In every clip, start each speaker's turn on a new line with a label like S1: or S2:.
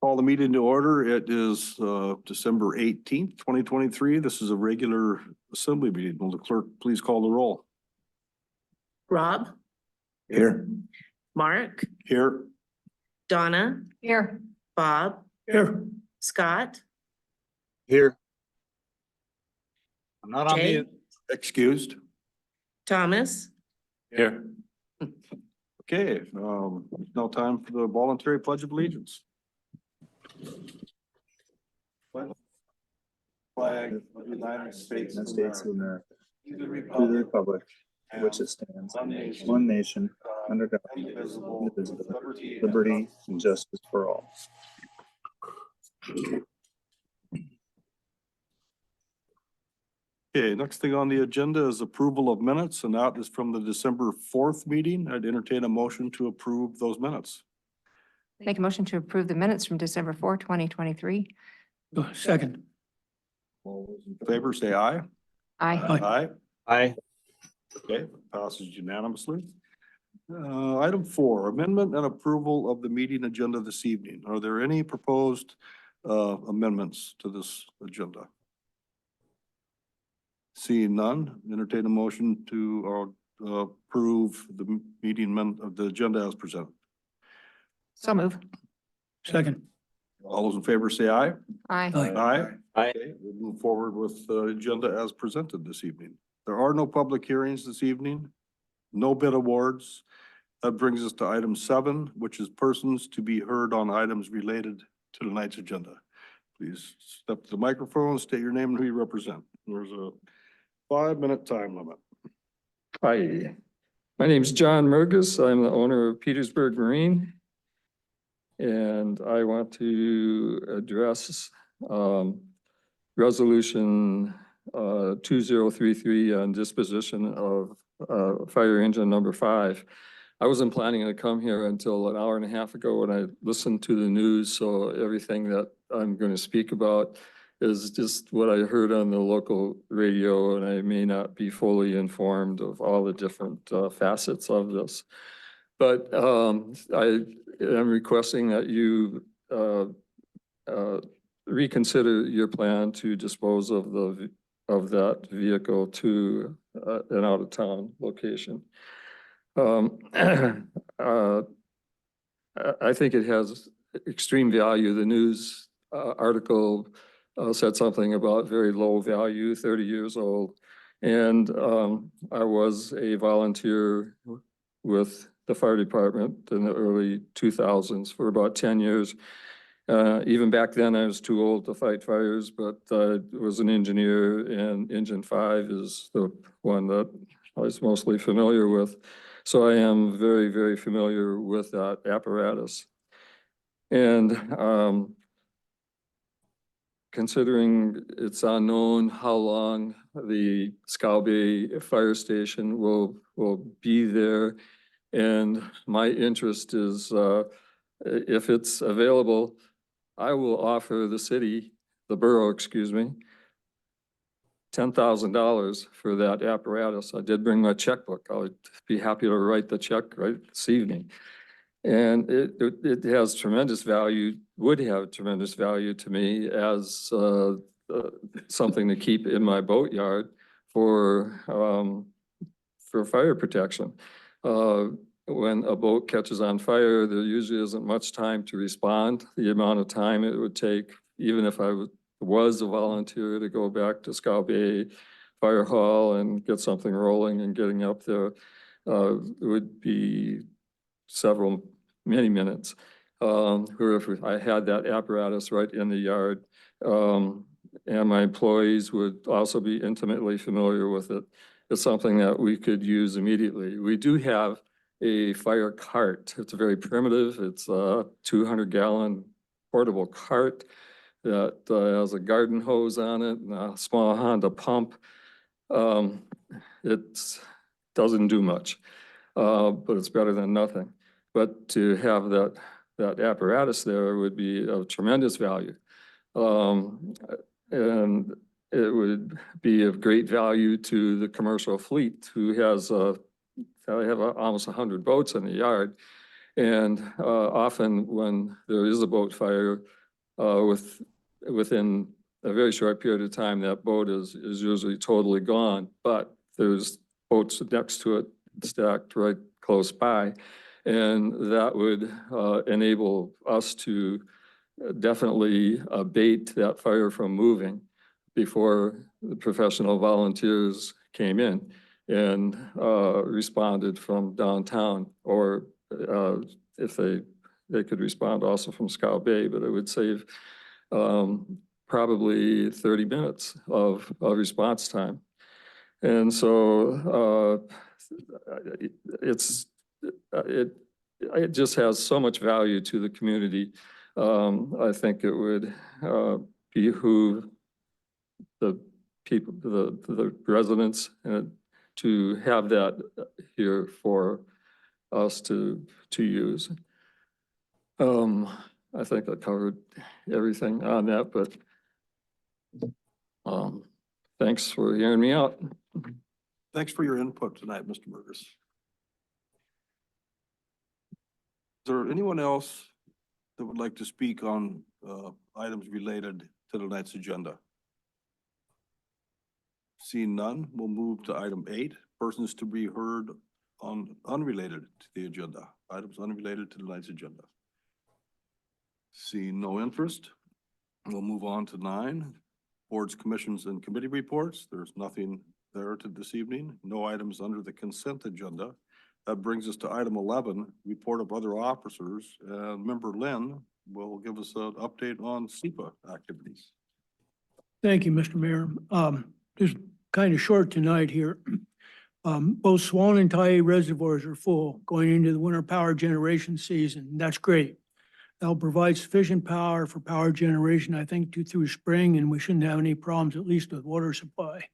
S1: Call the meeting to order. It is December 18th, 2023. This is a regular assembly meeting. Will the clerk please call the roll?
S2: Rob,
S1: Here.
S2: Mark,
S1: Here.
S2: Donna,
S3: Here.
S2: Bob,
S1: Here.
S2: Scott,
S4: Here. I'm not on
S2: Jay,
S4: mute.
S1: Excused.
S2: Thomas.
S4: Here.
S1: Okay, now time for the voluntary pledge of allegiance. Flag of the United States of America.
S4: To the republic for which it stands, one nation, under God, indivisible, liberty and justice for all.
S1: Okay, next thing on the agenda is approval of minutes, and that is from the December 4th meeting. I'd entertain a motion to approve those minutes.
S3: Make a motion to approve the minutes from December 4, 2023.
S5: Second.
S1: All those in favor, say aye.
S3: Aye.
S1: Aye.
S4: Aye.
S1: Okay, passes unanimously. Item 4, amendment and approval of the meeting agenda this evening. Are there any proposed amendments to this agenda? Seeing none, entertain a motion to approve the meeting of the agenda as presented.
S3: So move.
S5: Second.
S1: All those in favor say aye.
S3: Aye.
S1: Aye.
S4: Aye.
S1: Okay, we'll move forward with the agenda as presented this evening. There are no public hearings this evening, no bid awards. That brings us to item 7, which is persons to be heard on items related to tonight's agenda. Please step to the microphone, state your name and who you represent. There's a 5-minute time limit.
S6: Hi, my name's John Mergus. I'm the owner of Petersburg Marine. And I want to address resolution 2033 on disposition of fire engine number 5. I wasn't planning to come here until an hour and a half ago when I listened to the news. So everything that I'm going to speak about is just what I heard on the local radio, and I may not be fully informed of all the different facets of this. But I am requesting that you reconsider your plan to dispose of that vehicle to an out-of-town location. I think it has extreme value. The news article said something about very low value, 30 years old. And I was a volunteer with the fire department in the early 2000s for about 10 years. Even back then I was too old to fight fires, but I was an engineer, and engine 5 is the one that I was mostly familiar with. So I am very, very familiar with that apparatus. And considering it's unknown how long the Scow Bay Fire Station will be there, and my interest is, if it's available, I will offer the city, the borough, excuse me, $10,000 for that apparatus. I did bring my checkbook. I'll be happy to write the check right this evening. And it has tremendous value, would have tremendous value to me as something to keep in my boatyard for fire protection. When a boat catches on fire, there usually isn't much time to respond. The amount of time it would take, even if I was a volunteer, to go back to Scow Bay Fire Hall and get something rolling and getting up there, would be many minutes. Where if I had that apparatus right in the yard, and my employees would also be intimately familiar with it, it's something that we could use immediately. We do have a fire cart. It's very primitive. It's a 200-gallon portable cart that has a garden hose on it and a small Honda pump. It doesn't do much, but it's better than nothing. But to have that apparatus there would be of tremendous value. And it would be of great value to the commercial fleet, who has I have almost 100 boats in the yard. And often when there is a boat fire, within a very short period of time, that boat is usually totally gone, but there's boats next to it stacked right close by. And that would enable us to definitely abate that fire from moving before the professional volunteers came in and responded from downtown, or if they could respond also from Scout Bay, but it would save probably 30 minutes of response time. And so it just has so much value to the community. I think it would behoove the people, the residents, to have that here for us to use. I think I covered everything on that, but thanks for hearing me out.
S1: Thanks for your input tonight, Mr. Burgess. Is there anyone else that would like to speak on items related to tonight's agenda? Seeing none, we'll move to item 8, persons to be heard on unrelated to the agenda, items unrelated to tonight's agenda. Seeing no interest, we'll move on to 9, boards, commissions, and committee reports. There's nothing there to this evening, no items under the consent agenda. That brings us to item 11, report of other officers. Member Lynn will give us an update on SEPA activities.
S5: Thank you, Mr. Mayor. Just kind of short tonight here. Both Swan and Tyee reservoirs are full going into the winter power generation season. That's great. That'll provide sufficient power for power generation, I think, through spring, and we shouldn't have any problems, at least with water supply.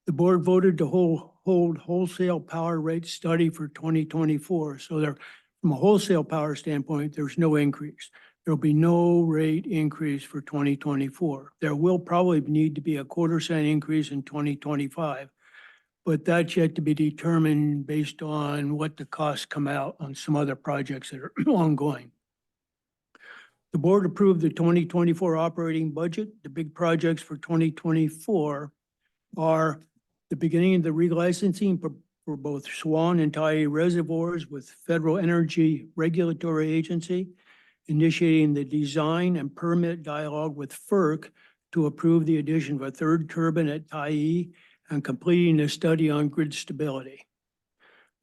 S5: The board voted to hold wholesale power rate study for 2024. So there, from a wholesale power standpoint, there's no increase. There'll be no rate increase for 2024. There will probably need to be a 1/4 cent increase in 2025, but that's yet to be determined based on what the costs come out on some other projects that are ongoing. The board approved the 2024 operating budget. The big projects for 2024 are the beginning of the relicensing for both Swan and Tyee reservoirs with Federal Energy Regulatory Agency, initiating the design and permit dialogue with FERC to approve the addition of a 3rd turbine at Tyee, and completing a study on grid stability.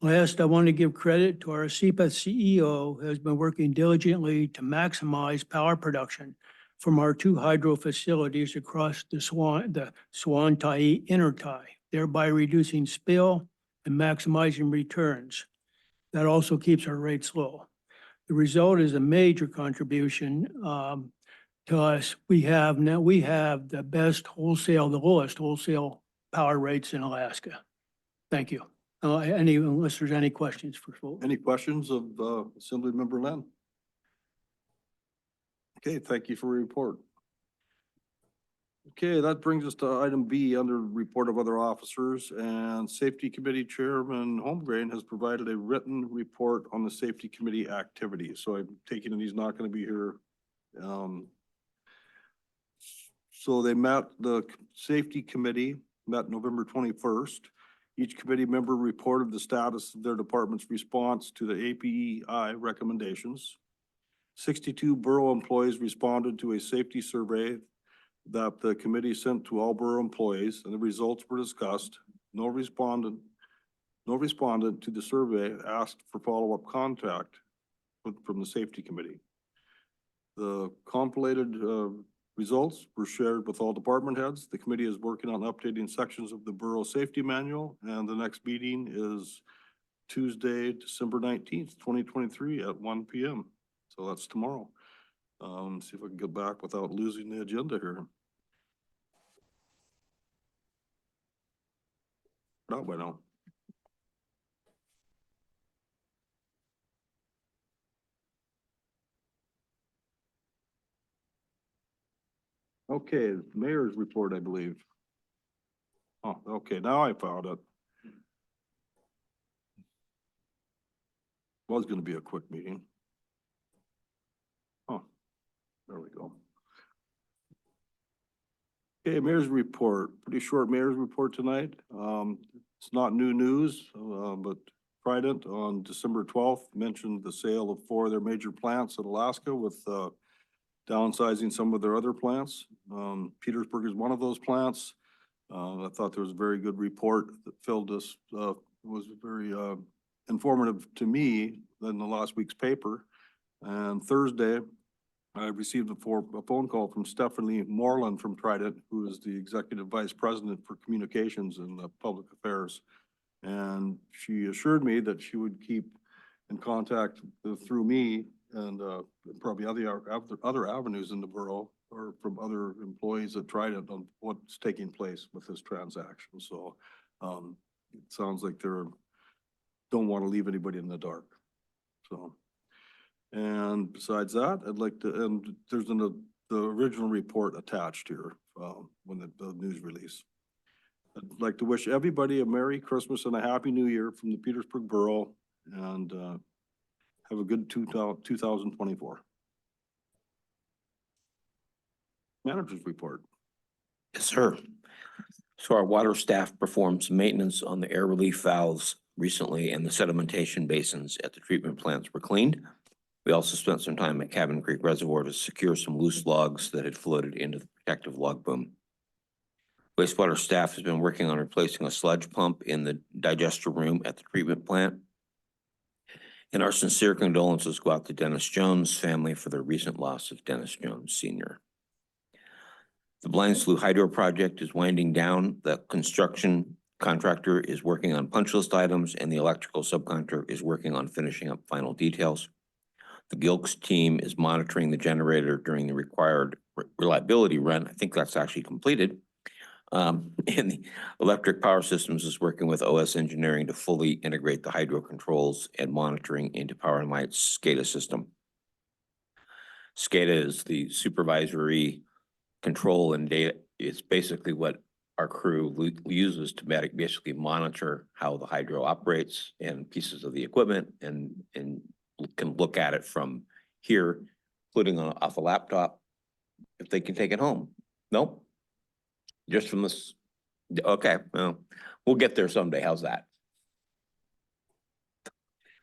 S5: Last, I want to give credit to our SEPA CEO, who has been working diligently to maximize power production from our 2 hydro facilities across the Swan Tyee intertie, thereby reducing spill and maximizing returns. That also keeps our rates low. The result is a major contribution to us. We have the best wholesale, the lowest wholesale power rates in Alaska. Thank you. Unless there's any questions for folks.
S1: Any questions of Assembly Member Lynn? Okay, thank you for your report. Okay, that brings us to item B under report of other officers, and Safety Committee Chairman Holmgren has provided a written report on the Safety Committee activities. So I'm taking it he's not going to be here. So the Safety Committee met November 21st. Each committee member reported the status of their department's response to the APEI recommendations. 62 borough employees responded to a safety survey that the committee sent to all borough employees, and the results were discussed. No respondent to the survey asked for follow-up contact from the Safety Committee. The compilated results were shared with all department heads. The committee is working on updating sections of the Borough Safety Manual, and the next meeting is Tuesday, December 19th, 2023 at 1 p.m. So that's tomorrow. See if I can get back without losing the agenda here. Not by now. Okay, mayor's report, I believe. Oh, okay, now I found it. Was gonna be a quick meeting. Oh, there we go. Okay, mayor's report, pretty short mayor's report tonight. It's not new news, but Trident on December 12th mentioned the sale of 4 of their major plants in Alaska with, downsizing some of their other plants. Petersburg is one of those plants. I thought there was a very good report that filled us, was very, informative to me than the last week's paper. And Thursday, I received a phone call from Stephanie Moreland from Trident, who is the Executive Vice President for Communications and Public Affairs. And she assured me that she would keep in contact through me and probably other avenues in the borough or from other employees at Trident on what's taking place with this transaction. So it sounds like don't want to leave anybody in the dark. So. And besides that, I'd like to, and there's the original report attached here, when the news release. I'd like to wish everybody a Merry Christmas and a Happy New Year from the Petersburg Borough, and have a good 2024. Manager's report.
S7: Yes, sir. So our water staff performed some maintenance on the air relief valves recently, and the sedimentation basins at the treatment plants were cleaned. We also spent some time at Cabin Creek Reservoir to secure some loose logs that had floated into the protective log boom. Wastewater staff has been working on replacing a sludge pump in the digester room at the treatment plant. And our sincere condolences go out to Dennis Jones' family for their recent loss of Dennis Jones Sr. The Blind Slough Hydro project is winding down. The construction contractor is working on punch list items, and the electrical subcontractor is working on finishing up final details. The Gilks team is monitoring the generator during the required reliability run. I think that's actually completed. And the Electric Power Systems is working with OS Engineering to fully integrate the hydro controls and monitoring into Power and Light's SCADA system. SCADA is the supervisory control and data. It's basically what our crew uses to basically monitor how the hydro operates and pieces of the equipment, and can look at it from here, including off a laptop, if they can take it home. Nope. Just from this. Okay, well, we'll get there someday. How's that?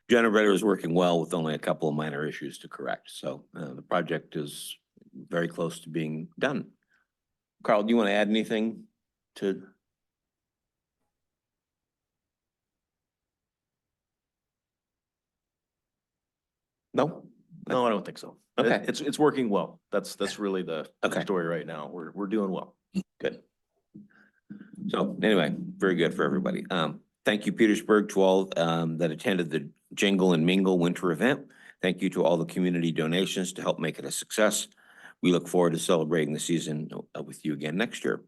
S7: Generator is working well with only a couple of minor issues to correct. So the project is very close to being done. Carl, do you want to add anything to? No?
S8: No, I don't think so.
S7: Okay.
S8: It's working well. That's really the
S7: Okay.
S8: story right now. We're doing well.
S7: Good. So anyway, very good for everybody. Thank you, Petersburg, to all that attended the Jingle and Mingle winter event. Thank you to all the community donations to help make it a success. We look forward to celebrating the season with you again next year.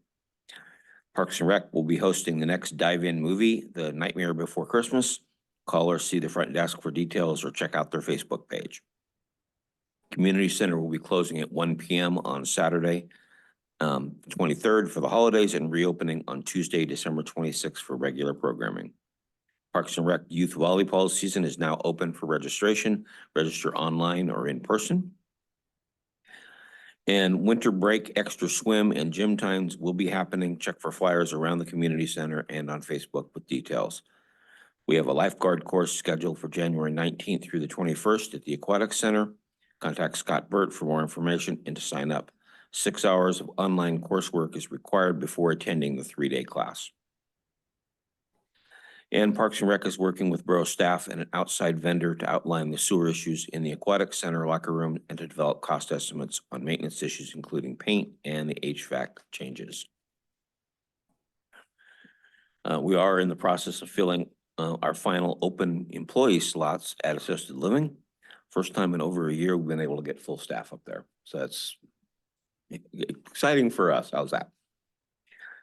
S7: Parks and Rec will be hosting the next dive-in movie, The Nightmare Before Christmas. Call or see the front desk for details, or check out their Facebook page. Community Center will be closing at 1 p.m. on Saturday, 23rd for the holidays, and reopening on Tuesday, December 26th for regular programming. Parks and Rec Youth Volleyball season is now open for registration. Register online or in person. And winter break, extra swim, and gym times will be happening. Check for flyers around the community center and on Facebook with details. We have a lifeguard course scheduled for January 19th through the 21st at the Aquatic Center. Contact Scott Burt for more information and to sign up. 6 hours of online coursework is required before attending the 3-day class. And Parks and Rec is working with Borough staff and an outside vendor to outline the sewer issues in the Aquatic Center locker room and to develop cost estimates on maintenance issues, including paint and the HVAC changes. We are in the process of filling our final open employee slots at assisted living. First time in over a year, we've been able to get full staff up there. So that's exciting for us. How's that?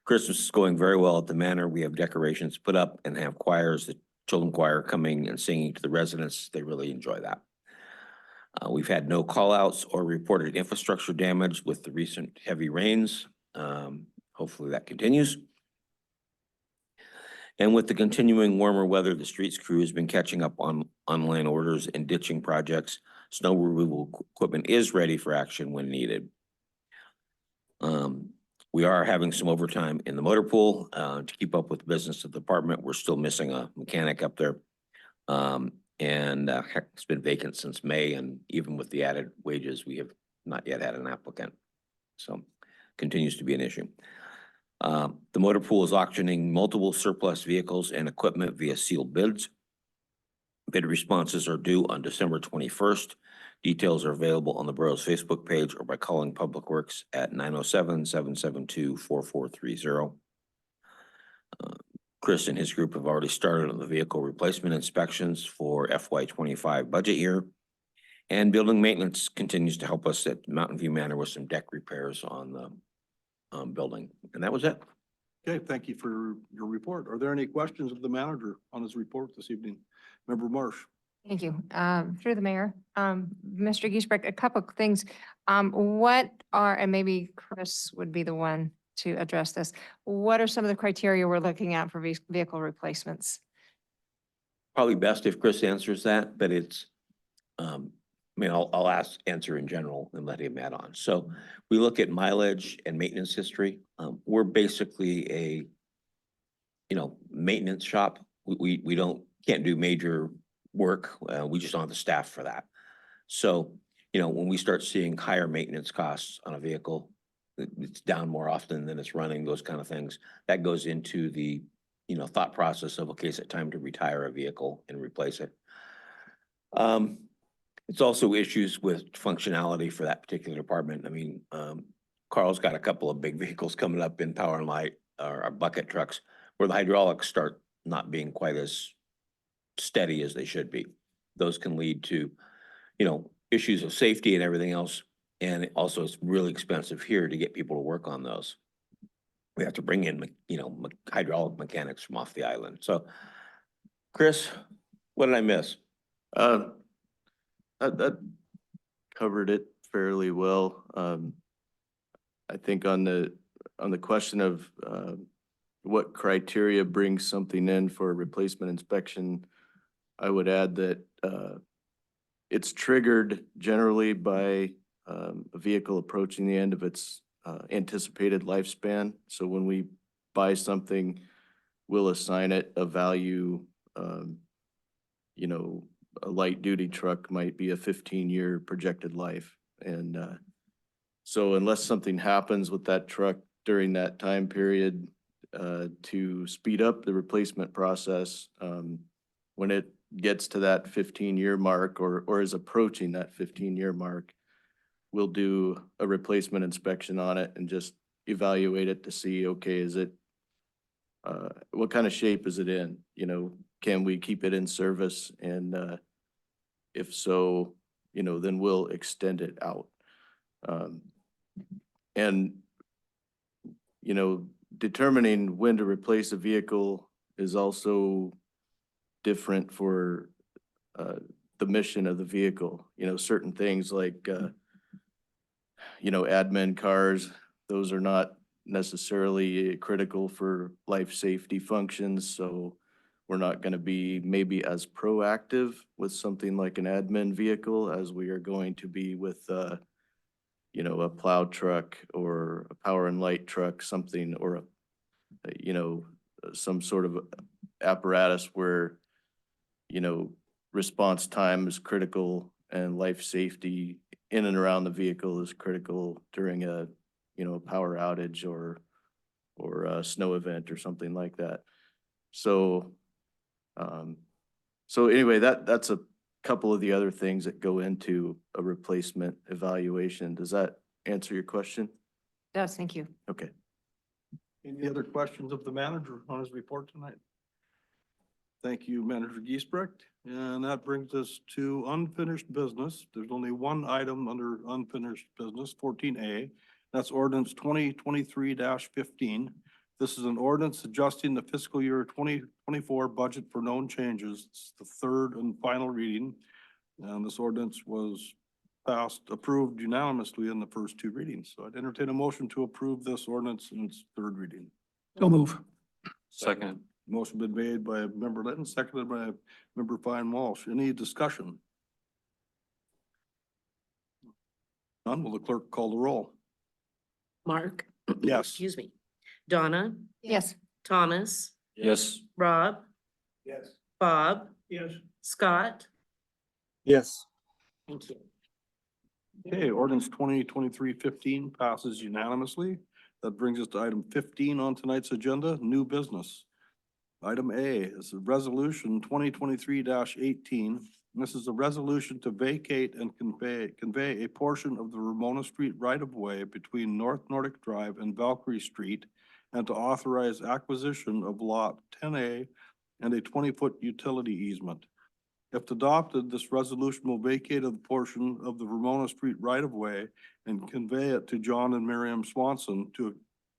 S7: Christmas is going very well at the Manor. We have decorations put up and have choirs, the children choir coming and singing to the residents. They really enjoy that. We've had no call outs or reported infrastructure damage with the recent heavy rains. Hopefully that continues. And with the continuing warmer weather, the streets crew has been catching up on online orders and ditching projects. Snow removal equipment is ready for action when needed. We are having some overtime in the motor pool, to keep up with the business of the department. We're still missing a mechanic up there. Heck, it's been vacant since May, and even with the added wages, we have not yet had an applicant. So continues to be an issue. The motor pool is auctioning multiple surplus vehicles and equipment via sealed bids. Bid responses are due on December 21st. Details are available on the borough's Facebook page or by calling Public Works at 907-772-4430. Chris and his group have already started on the vehicle replacement inspections for FY25 budget year. And building maintenance continues to help us at Mountain View Manor with some deck repairs on the building. And that was it.
S1: Okay, thank you for your report. Are there any questions of the manager on his report this evening? Member Marsh?
S3: Thank you. Through the mayor, Mr. Giesbrecht, a couple of things. What are, and maybe Chris would be the one to address this. What are some of the criteria we're looking at for vehicle replacements?
S7: Probably best if Chris answers that, but it's, I'll answer in general and let him add on. So we look at mileage and maintenance history. We're basically a, maintenance shop. We can't do major work. We just don't have the staff for that. So, when we start seeing higher maintenance costs on a vehicle, it's down more often than it's running, those kind of things. That goes into the, thought process of, okay, is it time to retire a vehicle and replace it? It's also issues with functionality for that particular department. I mean, Carl's got a couple of big vehicles coming up in Power and Light, or our bucket trucks, where the hydraulics start not being quite as steady as they should be. Those can lead to, issues of safety and everything else. And also it's really expensive here to get people to work on those. We have to bring in, hydraulic mechanics from off the island. So Chris, what did I miss?
S9: That covered it fairly well. I think on the question of what criteria brings something in for a replacement inspection, I would add that it's triggered generally by a vehicle approaching the end of its anticipated lifespan. So when we buy something, we'll assign it a value. A light duty truck might be a 15-year projected life. And so unless something happens with that truck during that time period to speed up the replacement process, when it gets to that 15-year mark or is approaching that 15-year mark, we'll do a replacement inspection on it and just evaluate it to see, okay, is it, what kind of shape is it in? Can we keep it in service? And if so, then we'll extend it out. And determining when to replace a vehicle is also different for the mission of the vehicle. Certain things like, admin cars, those are not necessarily critical for life safety functions. So we're not going to be maybe as proactive with something like an admin vehicle as we are going to be with, a plow truck or a power and light truck, something, or some sort of apparatus where, response time is critical and life safety in and around the vehicle is critical during a power outage or a snow event or something like that. So anyway, that's a couple of the other things that go into a replacement evaluation. Does that answer your question?
S3: Does, thank you.
S1: Okay. Any other questions of the manager on his report tonight? Thank you, Manager Giesbrecht. And that brings us to unfinished business. There's only one item under unfinished business, 14A. That's ordinance 2023-15. This is an ordinance adjusting the fiscal year 2024 budget for known changes. It's the third and final reading. And this ordinance was approved unanimously in the first two readings. So I'd entertain a motion to approve this ordinance in its third reading.
S5: So move.
S6: Second.
S1: Motion been made by member Linton, seconded by member Fine Walsh. Any discussion? None. Will the clerk call the roll?
S2: Mark?
S1: Yes.
S2: Excuse me. Donna,
S3: Yes.
S2: Thomas,
S6: Yes.
S2: Rob,
S5: Yes.
S2: Bob,
S5: Yes.
S2: Scott.
S4: Yes.
S2: Thank you.
S1: Okay, ordinance 2023-15 passes unanimously. That brings us to item 15 on tonight's agenda, new business. Item A is a resolution 2023-18. This is a resolution to vacate and convey a portion of the Ramona Street right-of-way between North Nordic Drive and Valkyrie Street, and to authorize acquisition of lot 10A and a 20-foot utility easement. If adopted, this resolution will vacate a portion of the Ramona Street right-of-way and convey it to John and Miriam Swanson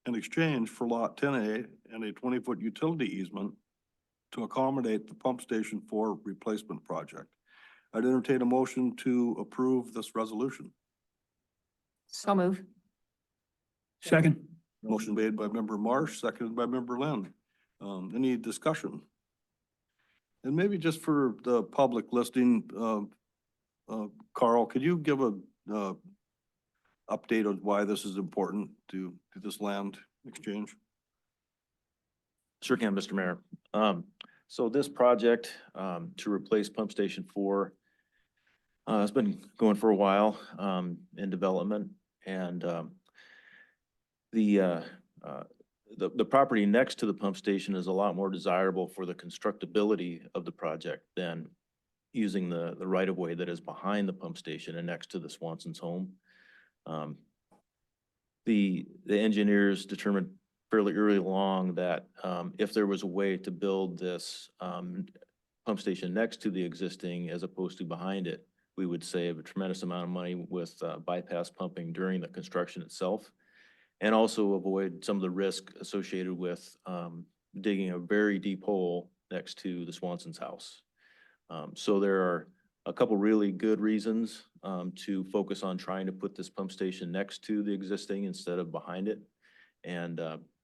S1: in exchange for lot 10A and a 20-foot utility easement to accommodate the Pump Station 4 replacement project. I'd entertain a motion to approve this resolution.
S3: So move.
S5: Second.
S1: Motion made by member Marsh, seconded by member Lynn. Any discussion? And maybe just for the public listening, Carl, could you give a update on why this is important to this land exchange?
S8: Sure can, Mr. Mayor. So this project, to replace Pump Station 4, has been going for a while, in development, and, the property next to the pump station is a lot more desirable for the constructability of the project than using the right of way that is behind the pump station and next to the Swanson's home. The engineers determined fairly early along that, if there was a way to build this, pump station next to the existing as opposed to behind it, we would save a tremendous amount of money with, bypass pumping during the construction itself, and also avoid some of the risk associated with, digging a very deep hole next to the Swanson's house. So there are a couple really good reasons, to focus on trying to put this pump station next to the existing instead of behind it. And,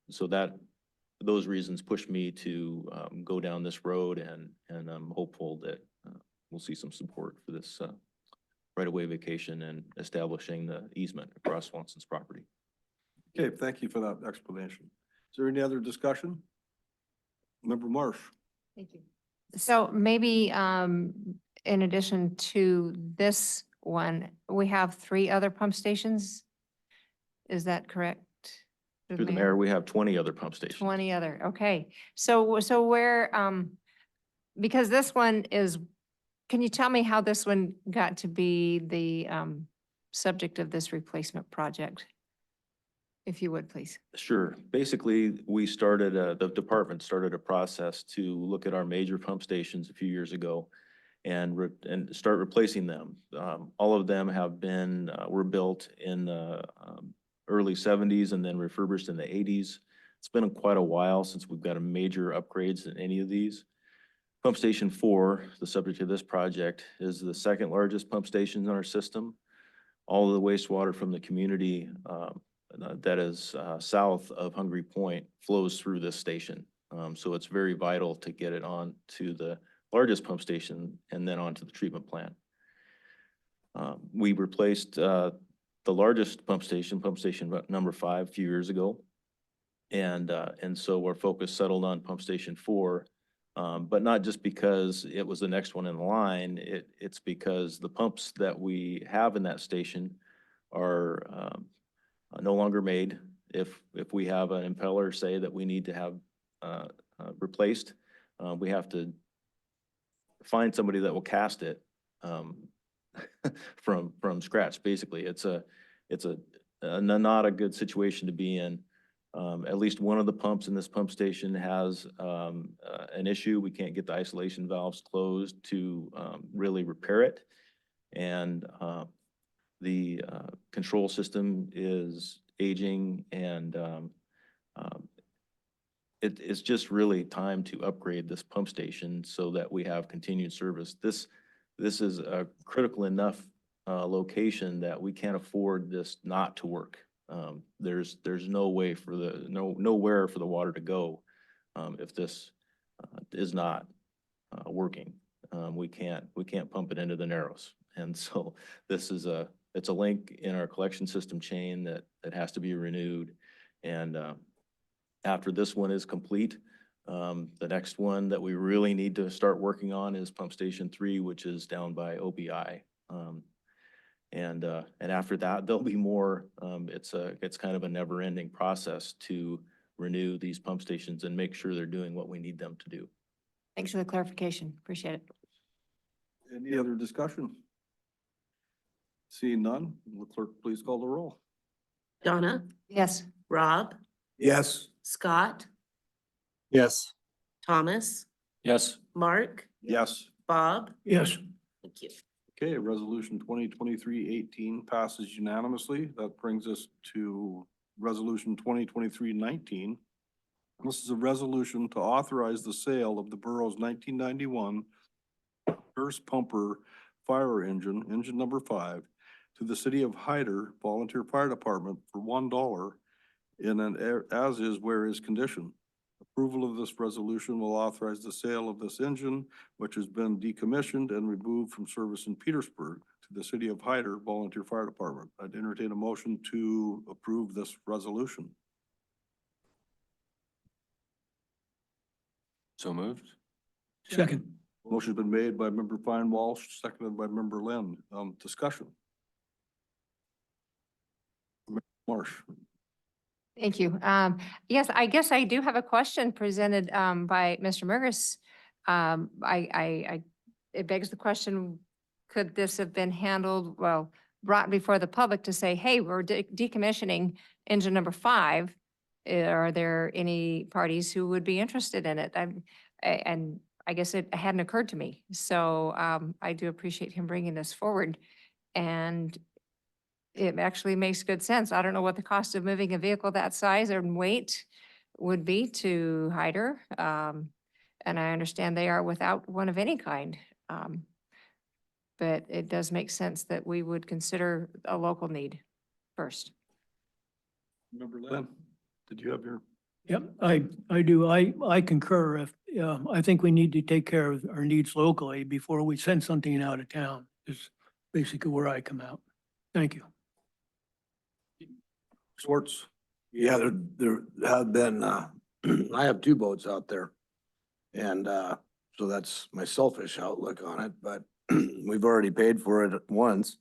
S8: so those reasons push me to, go down this road, and I'm hopeful that, we'll see some support for this, right-of-way vacation and establishing the easement across Swanson's property.
S1: Okay, thank you for that explanation. Is there any other discussion? Member Marsh?
S3: Thank you. So maybe in addition to this one, we have 3 other pump stations? Is that correct?
S8: Through the mayor, we have 20 other pump stations.
S3: 20 other, okay. So where, because this one is, can you tell me how this one got to be the subject of this replacement project? If you would, please.
S8: Sure. Basically, we started, the department started a process to look at our major pump stations a few years ago and start replacing them. All of them have been, were built in the early 70s and then refurbished in the 80s. It's been quite a while since we've got a major upgrades in any of these. Pump Station 4, the subject of this project, is the second largest pump station in our system. All of the wastewater from the community that is south of Hungry Point flows through this station. So it's very vital to get it on to the largest pump station and then onto the treatment plant. We replaced the largest pump station number 5 a few years ago. And so our focus settled on Pump Station 4, but not just because it was the next one in the line. It's because the pumps that we have in that station are no longer made. If we have an impeller, say, that we need to have replaced, we have to find somebody that will cast it from scratch. Basically, it's not a good situation to be in. At least one of the pumps in this pump station has an issue. We can't get the isolation valves closed to really repair it. And the control system is aging, and it's just really time to upgrade this pump station so that we have continued service. This is a critical enough location that we can't afford this not to work. There's no way for nowhere for the water to go if this is not working. We can't pump it into the Narrows. And so this is it's a link in our collection system chain that has to be renewed. And after this one is complete, the next one that we really need to start working on is Pump Station 3, which is down by OBI. And after that, there'll be more. It's kind of a never-ending process to renew these pump stations and make sure they're doing what we need them to do.
S3: Thanks for the clarification. Appreciate it.
S1: Any other discussion? Seeing none, will the clerk please call the roll?
S2: Donna,
S3: Yes.
S2: Rob,
S9: Yes.
S2: Scott,
S4: Yes.
S2: Thomas,
S9: Yes.
S2: Mark,
S1: Yes.
S2: Bob.
S5: Yes.
S2: Thank you.
S1: Okay, resolution 2023-18 passes unanimously. That brings us to resolution 2023-19. This is a resolution to authorize the sale of the borough's 1991 Hearst pumper fire engine, engine number 5, to the city of Hyder Volunteer Fire Department for $1 in an as-is where-is condition. Approval of this resolution will authorize the sale of this engine, which has been decommissioned and removed from service in Petersburg, to the city of Hyder Volunteer Fire Department. I'd entertain a motion to approve this resolution.
S9: So moved.
S5: Second.
S1: Motion's been made by member Fine Walsh, seconded by member Lynn. Discussion. Marsh.
S3: Thank you. Yes, I guess I do have a question presented by Mr. Murgis. It begs the question, could this have been handled, well, brought before the public to say, hey, we're decommissioning engine number 5. Are there any parties who would be interested in it? And I guess it hadn't occurred to me. So I do appreciate him bringing this forward. And it actually makes good sense. I don't know what the cost of moving a vehicle that size and weight would be to Hyder. And I understand they are without one of any kind. But it does make sense that we would consider a local need first.
S1: Member Lynn, did you have your?
S5: Yep, I do. I concur. I think we need to take care of our needs locally before we send something out of town, is basically where I come out. Thank you.
S1: Schwartz.
S10: Yeah, there have been, I have 2 boats out there. And, so that's my selfish outlook on it, but we've already paid for it once.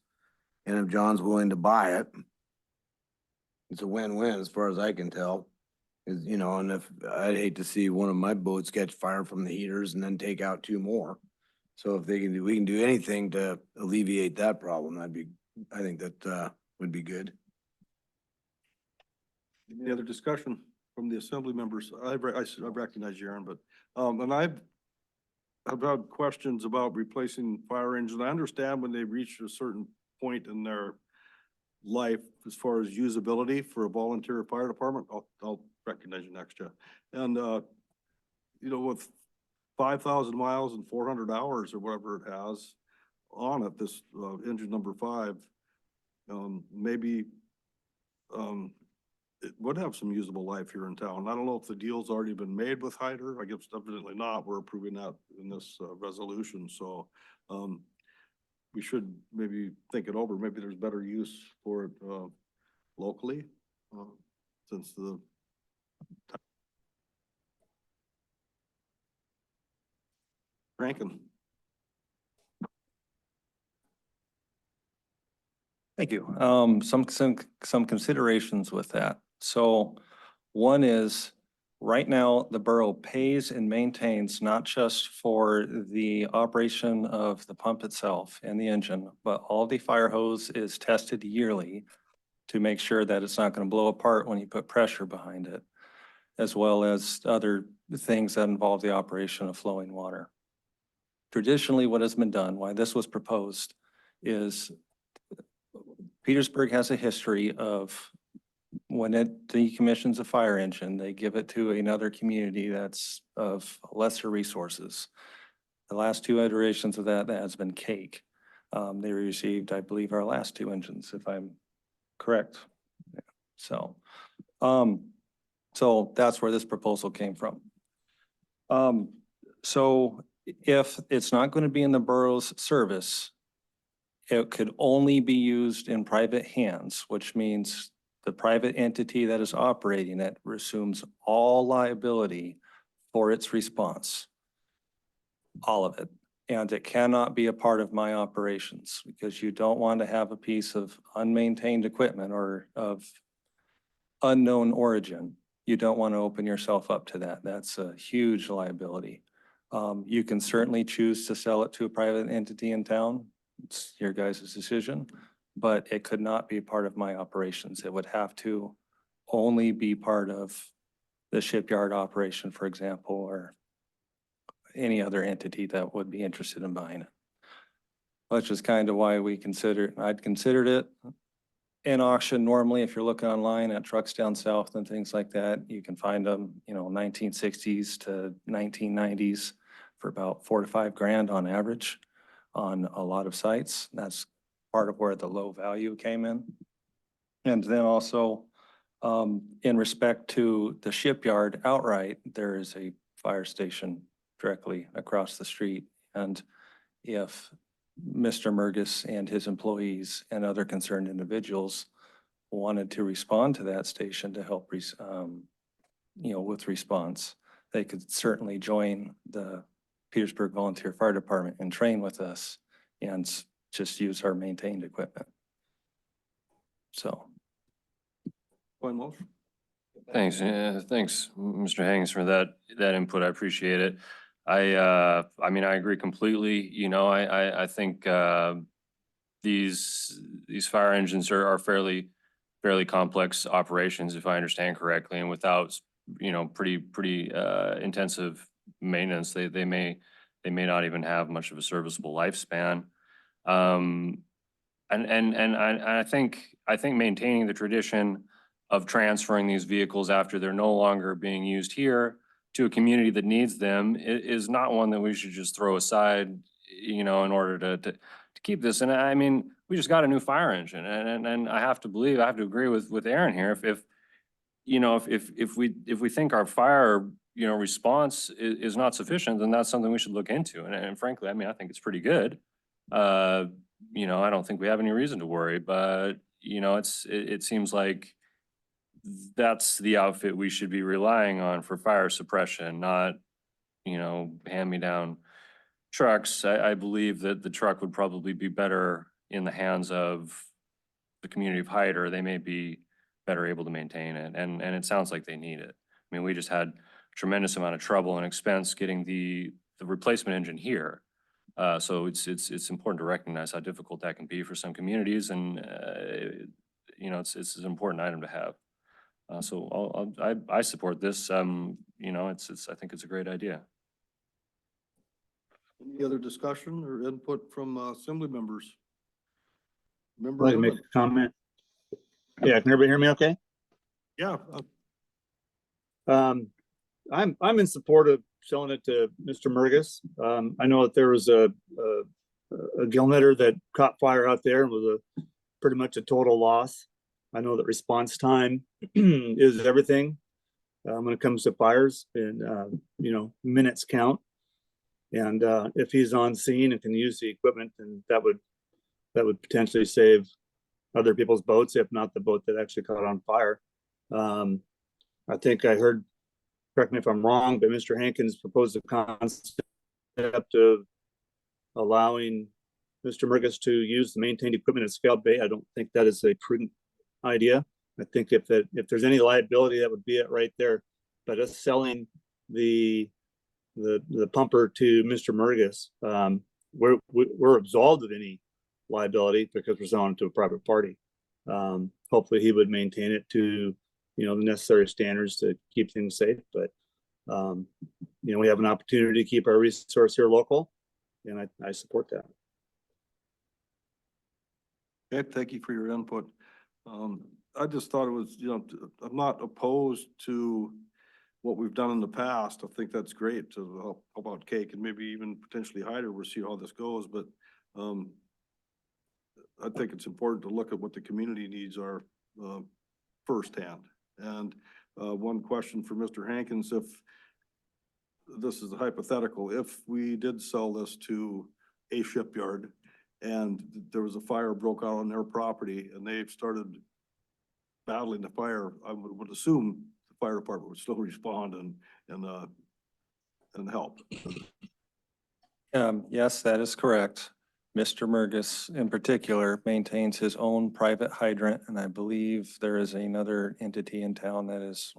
S10: And if John's willing to buy it, it's a win-win as far as I can tell. Is, you know, and if, I'd hate to see one of my boats catch fire from the heaters and then take out 2 more. So if we can do anything to alleviate that problem, I think that, would be good.
S1: Any other discussion from the assembly members? I recognize you, Aaron, but, and I've had questions about replacing fire engines. I understand when they reach a certain point in their life as far as usability for a volunteer fire department. I'll recognize you next, Jeff. And, you know, with 5,000 miles and 400 hours or whatever it has on it, this, engine number 5, maybe, it would have some usable life here in town. I don't know if the deal's already been made with Hyder. I guess definitely not. We're approving that in this resolution. So we should maybe think it over. Maybe there's better use for it locally since the Rankin.
S11: Thank you. Some considerations with that. So one is, right now, the borough pays and maintains not just for the operation of the pump itself and the engine, but all the fire hose is tested yearly to make sure that it's not going to blow apart when you put pressure behind it, as well as other things that involve the operation of flowing water. Traditionally, what has been done, why this was proposed, is Petersburg has a history of when it decommissions a fire engine, they give it to another community that's of lesser resources. The last 2 iterations of that has been Cake. They received, I believe, our last 2 engines, if I'm correct. Yeah. So that's where this proposal came from. So if it's not going to be in the borough's service, it could only be used in private hands, which means the private entity that is operating it assumes all liability for its response. All of it. And it cannot be a part of my operations because you don't want to have a piece of unmaintained equipment or of unknown origin. You don't want to open yourself up to that. That's a huge liability. You can certainly choose to sell it to a private entity in town. It's your guys' decision, but it could not be part of my operations. It would have to only be part of the shipyard operation, for example, or any other entity that would be interested in buying it. Which is kind of why I'd considered it in auction. Normally, if you're looking online at trucks down south and things like that, you can find them, 1960s to 1990s for about $4 to $5 grand on average on a lot of sites. That's part of where the low value came in. And then also, in respect to the shipyard outright, there is a fire station directly across the street. And if Mr. Murgis and his employees and other concerned individuals wanted to respond to that station to help, with response, they could certainly join the Petersburg Volunteer Fire Department and train with us and just use our maintained equipment. So.
S1: Point motion.
S12: Thanks, thanks, Mr. Hanks, for that input. I appreciate it. I mean, I agree completely. I think these fire engines are fairly complex operations, if I understand correctly, and without pretty intensive maintenance, they may not even have much of a serviceable lifespan. And I think maintaining the tradition of transferring these vehicles after they're no longer being used here to a community that needs them is not one that we should just throw aside, in order to keep this. And I mean, we just got a new fire engine, and I have to agree with Aaron here. If we think our fire response is not sufficient, then that's something we should look into. And frankly, I mean, I think it's pretty good. I don't think we have any reason to worry, but it seems like that's the outfit we should be relying on for fire suppression, not, hand-me-down trucks. I believe that the truck would probably be better in the hands of the community of Hyder. They may be better able to maintain it, and it sounds like they need it. I mean, we just had a tremendous amount of trouble and expense getting the replacement engine here. So it's important to recognize how difficult that can be for some communities, and it's an important item to have. So I support this. I think it's a great idea.
S1: Any other discussion or input from assembly members?
S13: I'd like to make a comment. Yeah, can everybody hear me okay?
S1: Yeah.
S13: I'm in support of selling it to Mr. Murgis. I know that there was a gill knitter that caught fire out there and was pretty much a total loss. I know that response time is everything when it comes to fires, and minutes count. And if he's on scene and can use the equipment, then that would potentially save other people's boats, if not the boat that actually caught on fire. I think I heard, correct me if I'm wrong, but Mr. Hankins proposed a concept of allowing Mr. Murgis to use the maintained equipment at Scalp Bay. I don't think that is a prudent idea. I think if there's any liability, that would be it right there. But us selling the pumper to Mr. Murgis, we're absolved of any liability because we're selling it to a private party. Hopefully he would maintain it to the necessary standards to keep things safe. But we have an opportunity to keep our resource here local, and I support that.
S1: Okay, thank you for your input. I just thought it was, I'm not opposed to what we've done in the past. I think that's great to help out Cake and maybe even potentially Hyder. We'll see how this goes, but I think it's important to look at what the community needs are firsthand. And one question for Mr. Hankins, this is a hypothetical, if we did sell this to a shipyard and there was a fire broke out on their property and they've started battling the fire, I would assume the fire department would still respond and help.
S11: Yes, that is correct. Mr. Murgis in particular maintains his own private hydrant, and I believe there is another entity in town that is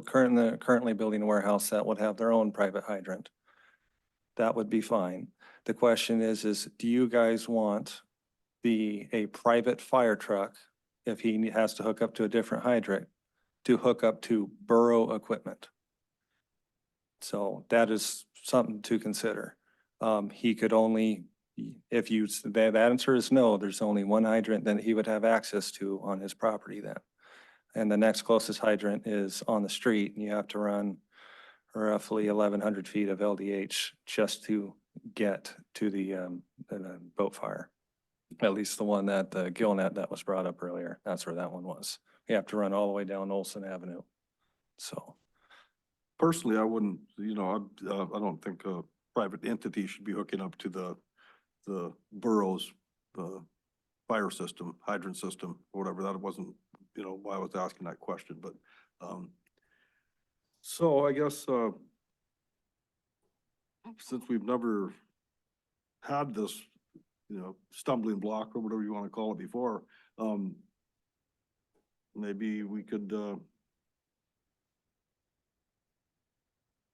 S11: currently building a warehouse that would have their own private hydrant. That would be fine. The question is do you guys want a private fire truck, if he has to hook up to a different hydrant, to hook up to borough equipment? So that is something to consider. He could only, if you, that answer is no, there's only one hydrant that he would have access to on his property then. And the next closest hydrant is on the street, and you have to run roughly 1,100 feet of LDH just to get to the boat fire. At least the one that the Gillnet that was brought up earlier, that's where that one was. You have to run all the way down Olson Avenue. So.
S1: Personally, I wouldn't, I don't think a private entity should be hooking up to the borough's, fire system, hydrant system, or whatever. That wasn't, why I was asking that question, but, so I guess, since we've never had this, stumbling block or whatever you want to call it before, maybe we could,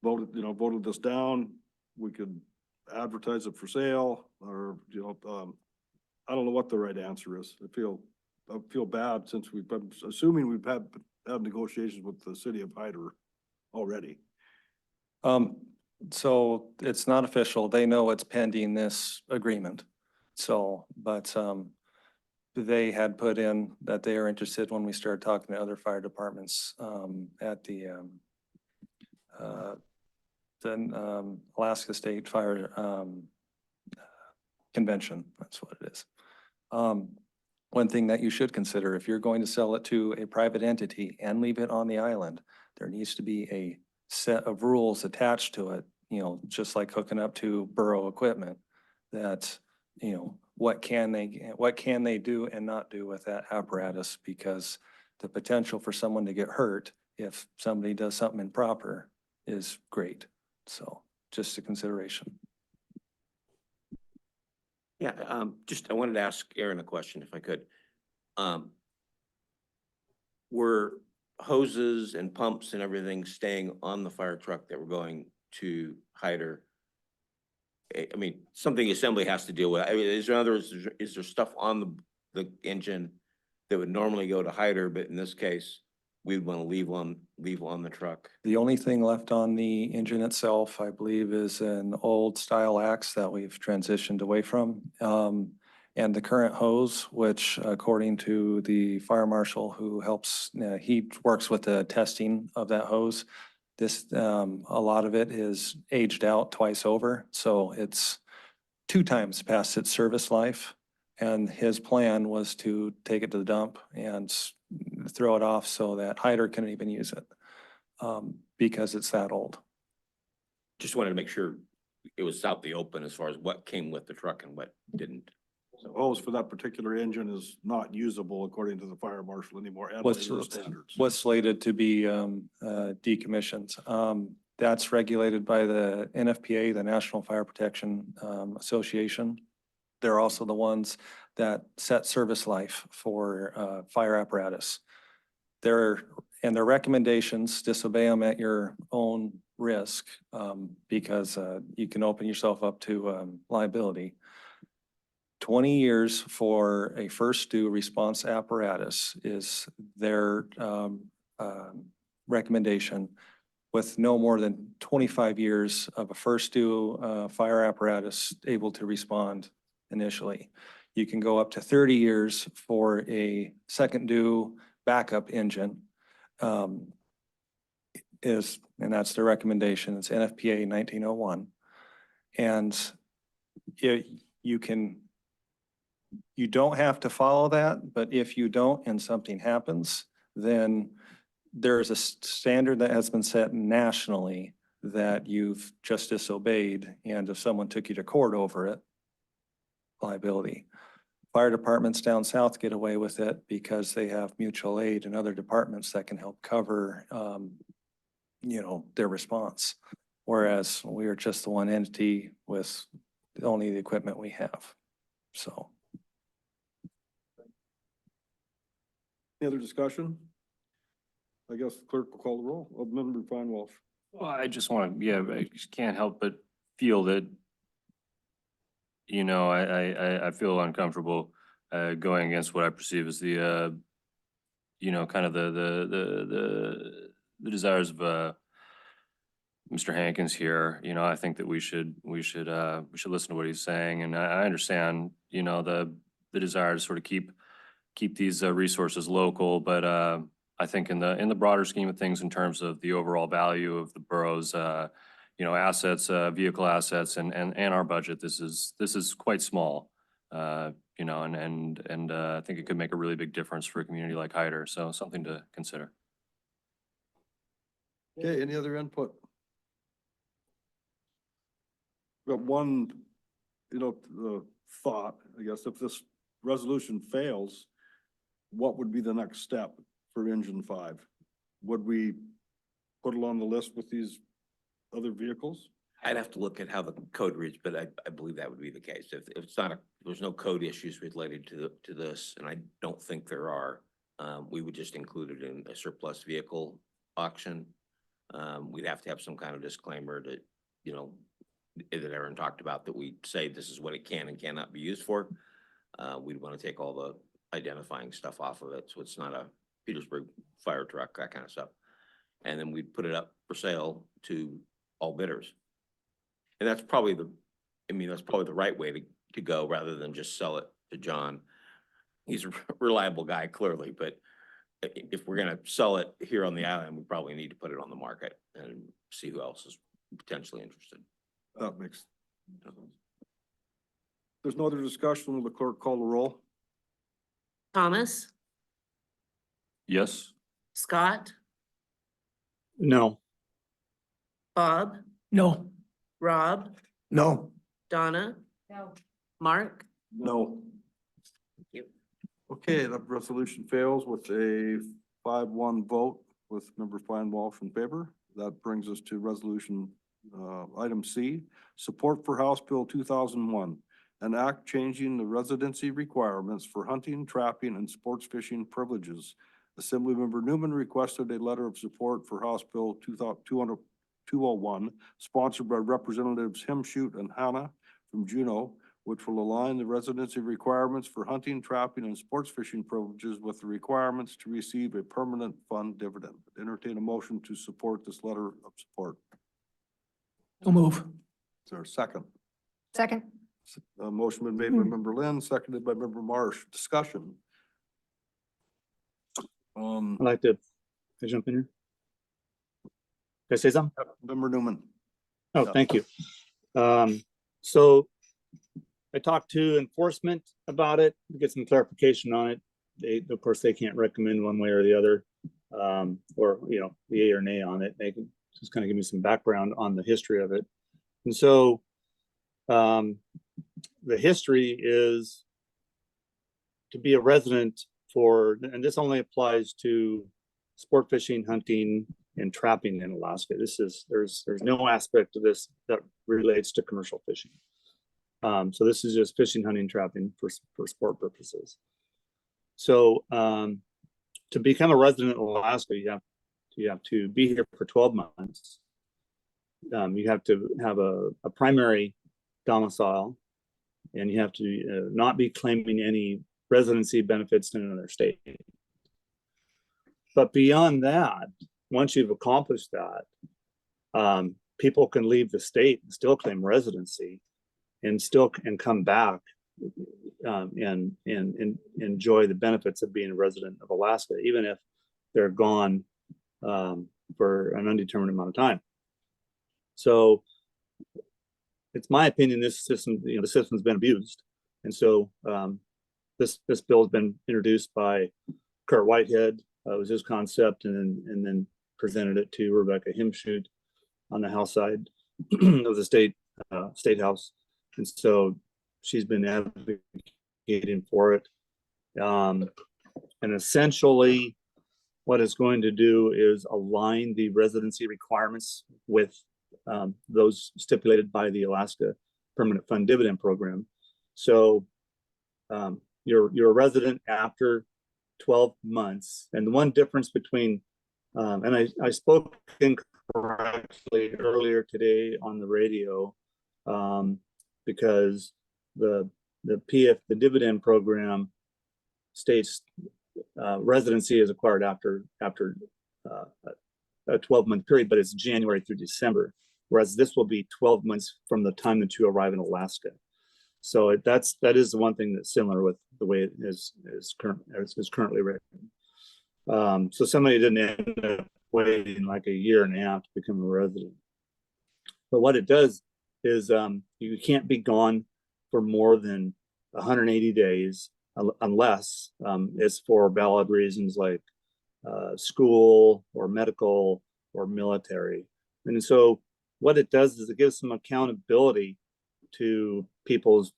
S1: voted this down. We could advertise it for sale, or, I don't know what the right answer is. I feel bad since I'm assuming we've had negotiations with the city of Hyder already.
S11: So it's not official. They know it's pending this agreement. So, but, they had put in that they are interested when we started talking to other fire departments, at the Alaska State Fire, Convention. That's what it is. One thing that you should consider, if you're going to sell it to a private entity and leave it on the island, there needs to be a set of rules attached to it, just like hooking up to borough equipment, that, what can they do and not do with that apparatus, because the potential for someone to get hurt if somebody does something improper is great. So just a consideration.
S7: Yeah, I wanted to ask Aaron a question if I could. Were hoses and pumps and everything staying on the fire truck that were going to Hyder? I mean, something assembly has to deal with. I mean, in other words, is there stuff on the engine that would normally go to Hyder, but in this case, we'd want to leave on the truck?
S11: The only thing left on the engine itself, I believe, is an old style axe that we've transitioned away from. And the current hose, which according to the fire marshal who helps, he works with the testing of that hose. A lot of it is aged out twice over. So it's 2 times past its service life. And his plan was to take it to the dump and throw it off so that Hyder couldn't even use it, because it's that old.
S7: Just wanted to make sure it was out the open as far as what came with the truck and what didn't.
S1: So hose for that particular engine is not usable according to the fire marshal anymore at
S11: What's
S1: labor standards.
S11: slated to be decommissioned. That's regulated by the NFPA, the National Fire Protection Association. They're also the ones that set service life for fire apparatus. Their recommendations, disobey them at your own risk, because you can open yourself up to liability. 20 years for a first due response apparatus is their recommendation, with no more than 25 years of a first due fire apparatus able to respond initially. You can go up to 30 years for a second due backup engine. And that's the recommendation. It's NFPA 1901. And you don't have to follow that, but if you don't and something happens, then there's a standard that has been set nationally that you've just disobeyed, and if someone took you to court over it, liability. Fire departments down south get away with it because they have mutual aid and other departments that can help cover, their response. Whereas we are just the one entity with only the equipment we have. So.
S1: Any other discussion? I guess the clerk will call the roll. Member Fine Walsh.
S12: Well, I just want to, I just can't help but feel that, I feel uncomfortable going against what I perceive as the, kind of the desires of Mr. Hankins here. I think that we should listen to what he's saying, and I understand, the desire to sort of keep these resources local, but I think in the broader scheme of things, in terms of the overall value of the borough's assets, vehicle assets, and our budget, this is quite small. And I think it could make a really big difference for a community like Hyder. So something to consider.
S1: Okay, any other input? Got one, thought, I guess, if this resolution fails, what would be the next step for Engine 5? Would we put it on the list with these other vehicles?
S7: I'd have to look at how the code reads, but I believe that would be the case. If it's not there's no code issues related to this, and I don't think there are, we would just include it in a surplus vehicle auction. We'd have to have some kind of disclaimer that, that Aaron talked about, that we say this is what it can and cannot be used for. We'd want to take all the identifying stuff off of it, so it's not a Petersburg fire truck, that kind of stuff. And then we'd put it up for sale to all bidders. And that's probably the right way to go, rather than just sell it to John. He's a reliable guy, clearly, but if we're gonna sell it here on the island, we probably need to put it on the market and see who else is potentially interested.
S1: That makes. There's no other discussion. Will the clerk call the roll?
S2: Thomas,
S12: Yes.
S2: Scott,
S13: No.
S2: Bob,
S5: No.
S2: Rob,
S10: No.
S2: Donna,
S3: No.
S2: Mark.
S1: No.
S2: Thank you.
S1: Okay, that resolution fails with a 5-1 vote with Member Fine Walsh in favor. That brings us to resolution, item C, support for House Bill 2001, an act changing the residency requirements for hunting, trapping, and sports fishing privileges. Assemblymember Newman requested a letter of support for House Bill 201, sponsored by Representatives Himshoot and Hannah from Juneau, which will align the residency requirements for hunting, trapping, and sports fishing privileges with the requirements to receive a permanent fund dividend. Entertain a motion to support this letter of support.
S5: I'll move.
S1: Is there a second?
S3: Second.
S1: A motion been made by Member Lynn, seconded by Member Marsh. Discussion.
S13: I'd like to jump in here. Can I say something?
S1: Member Newman.
S13: Oh, thank you. So I talked to enforcement about it, to get some clarification on it. Of course, they can't recommend one way or the other, or, the yay or nay on it. They can just kind of give me some background on the history of it. And so, the history is to be a resident for, and this only applies to sport fishing, hunting, and trapping in Alaska. There's no aspect of this that relates to commercial fishing. So this is just fishing, hunting, trapping for sport purposes. So to become a resident of Alaska, you have to be here for 12 months. You have to have a primary domicile, and you have to not be claiming any residency benefits in another state. But beyond that, once you've accomplished that, people can leave the state and still claim residency, and come back and enjoy the benefits of being a resident of Alaska, even if they're gone for an undetermined amount of time. So it's my opinion this system, the system's been abused, and so this bill has been introduced by Kurt Whitehead. It was his concept, and then presented it to Rebecca Himshoot, the House side of the state house. And so she's been advocating for it. And essentially what it's going to do is align the residency requirements with those stipulated by the Alaska Permanent Fund Dividend Program. So you're a resident after 12 months. And the one difference between, and I spoke incorrectly earlier today on the radio, because the dividend program states residency is acquired after a 12-month period, but it's January through December, whereas this will be 12 months from the time that you arrive in Alaska. So that is the one thing that's similar with the way it is currently written. So somebody didn't end up waiting like a year and a half to become a resident. But what it does is you can't be gone for more than 180 days unless it's for valid reasons like school or medical or military. And so what it does is it gives some accountability to people's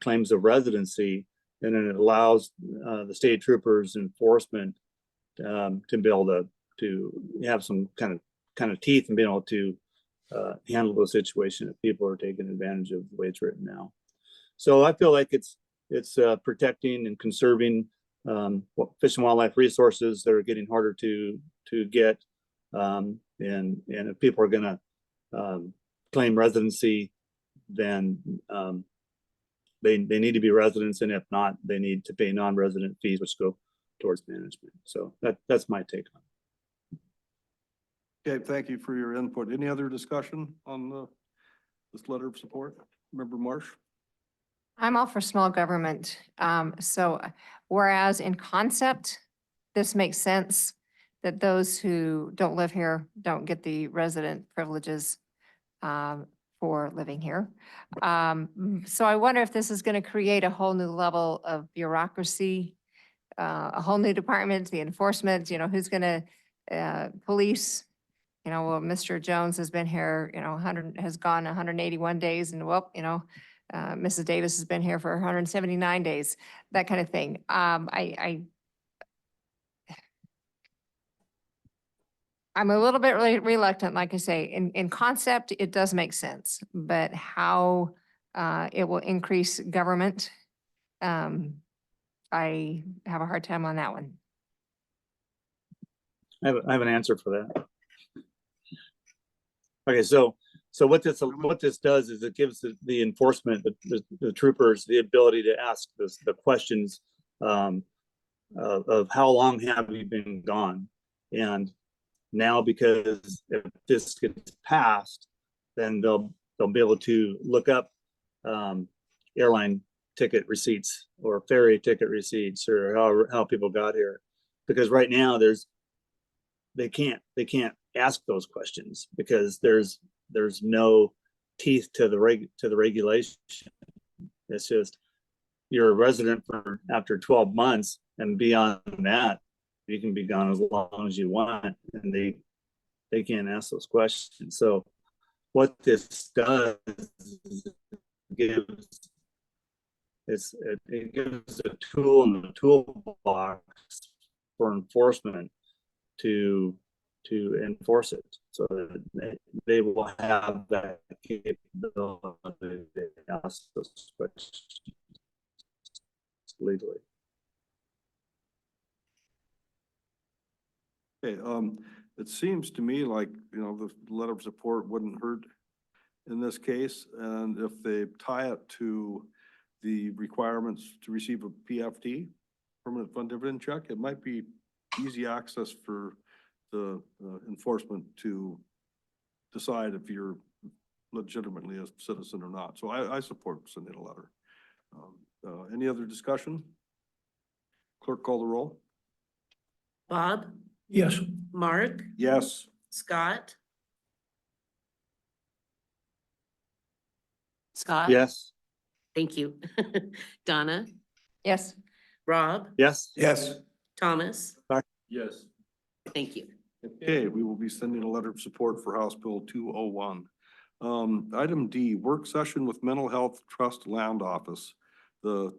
S13: claims of residency, and then it allows the state troopers enforcement to be able to have some kind of teeth and being able to handle those situations if people are taking advantage of the way it's written now. So I feel like it's protecting and conserving fish and wildlife resources that are getting harder to get, and if people are going to claim residency, then they need to be residents, and if not, they need to pay non-resident fees, which go towards management. So that's my take on it.
S1: Okay, thank you for your input. Any other discussion on this letter of support? Member Marsh?
S3: I'm all for small government. So whereas in concept, this makes sense that those who don't live here don't get the resident privileges for living here. So I wonder if this is going to create a whole new level of bureaucracy, a whole new department, the enforcement, who's going to police. Well, Mr. Jones has been here, has gone 181 days, and Mrs. Davis has been here for 179 days, that kind of thing. I'm a little bit reluctant, like I say, in concept, it does make sense, but how it will increase government, I have a hard time on that one.
S13: I have an answer for that. Okay, so what this does is it gives the enforcement, the troopers, the ability to ask the questions of how long have you been gone, and now because if this gets passed, then they'll be able to look up airline ticket receipts or ferry ticket receipts or how people got here, because right now they can't ask those questions because there's no teeth to the regulation. It's just you're a resident for after 12 months, and beyond that you can be gone as long as you want, and they can't ask those questions. So what this does is it gives a tool in the toolbox for enforcement to enforce it, so that they will have that capability to ask those questions legally.
S1: Okay, it seems to me like, the letter of support wouldn't hurt in this case. And if they tie it to the requirements to receive a PFD, permanent fund dividend check, it might be easy access for the enforcement to decide if you're legitimately a citizen or not. So I support sending a letter. Any other discussion? Clerk, call the roll.
S2: Bob,
S5: Yes.
S2: Mark,
S1: Yes.
S2: Scott. Scott?
S13: Yes.
S2: Thank you. Donna,
S3: Yes.
S2: Rob,
S13: Yes.
S10: Yes.
S2: Thomas.
S1: Yes.
S2: Thank you.
S1: Okay, we will be sending a letter of support for House Bill 201. Item D, work session with Mental Health Trust Land Office. The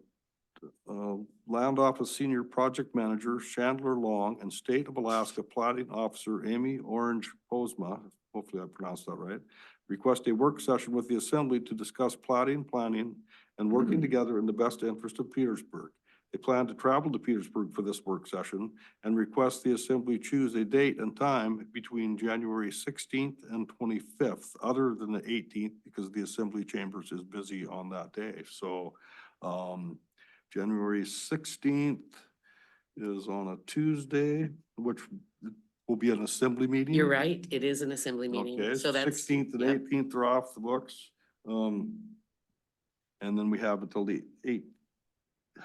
S1: Land Office Senior Project Manager Chandler Long and State of Alaska Plating Officer Amy Orange Posma, hopefully I pronounced that right, request a work session with the Assembly to discuss plating, planning, and working together in the best interest of Petersburg. They plan to travel to Petersburg for this work session and request the Assembly choose a date and time between January 16th and 25th, other than the 18th, because the Assembly Chambers is busy on that day. So, January 16th is on a Tuesday, which will be an Assembly meeting.
S2: You're right, it is an assembly meeting,
S1: Okay,
S2: so that's.
S1: 16th and
S2: yep.
S1: 18th are off the books. And then we have until the